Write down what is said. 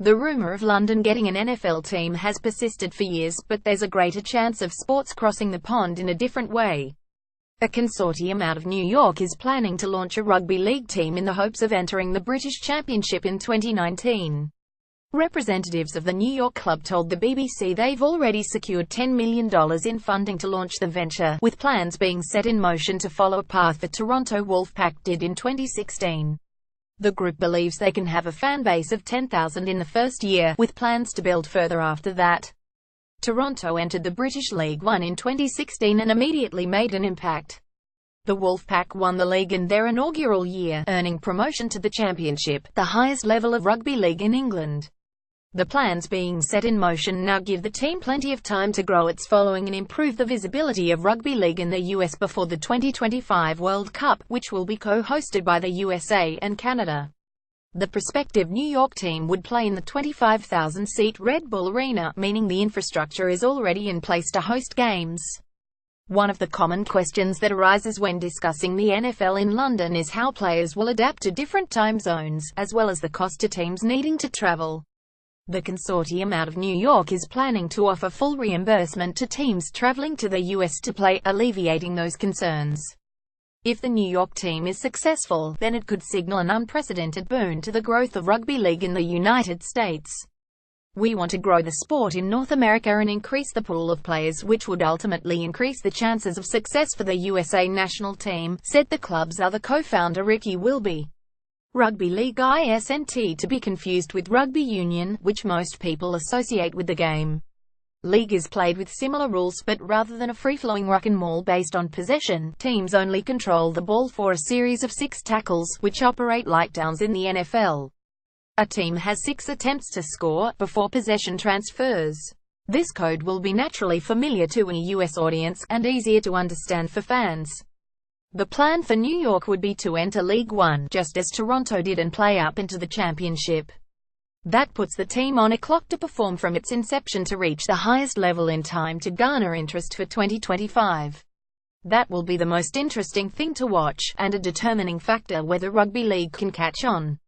The rumor of London getting an NFL team has persisted for years, but there's a greater chance of sports crossing the pond in a different way. A consortium out of New York is planning to launch a rugby league team in the hopes of entering the British Championship in 2019. Representatives of the New York club told the BBC they've already secured $10 million in funding to launch the venture, with plans being set in motion to follow a path the Toronto Wolfpack did in 2016. The group believes they can have a fan base of 10,000 in the first year, with plans to build further after that. Toronto entered the British League One in 2016 and immediately made an impact. The Wolfpack won the league in their inaugural year, earning promotion to the Championship, the highest level of rugby league in England. The plans being set in motion now give the team plenty of time to grow its following and improve the visibility of rugby league in the US before the 2025 World Cup, which will be co-hosted by the USA and Canada. The prospective New York team would play in the 25,000-seat Red Bull Arena, meaning the infrastructure is already in place to host games. One of the common questions that arises when discussing the NFL in London is how players will adapt to different time zones, as well as the cost to teams needing to travel. The consortium out of New York is planning to offer full reimbursement to teams traveling to the US to play, alleviating those concerns. If the New York team is successful, then it could signal an unprecedented boon to the growth of rugby league in the United States. "We want to grow the sport in North America and increase the pool of players, which would ultimately increase the chances of success for the USA national team," said the club's other co-founder Ricky Wilby. Rugby league isn't to be confused with rugby union, which most people associate with the game. League is played with similar rules, but rather than a free-flowing ruck and maul based on possession, teams only control the ball for a series of 6 tackles, which operate like downs in the NFL. A team has 6 attempts to score, before possession transfers. This code will be naturally familiar to a US audience, and easier to understand for fans. The plan for New York would be to enter League One, just as Toronto did, and play up into the championship. That puts the team on a clock to perform from its inception to reach the highest level in time to garner interest for 2025. That will be the most interesting thing to watch, and a determining factor whether rugby league can catch on.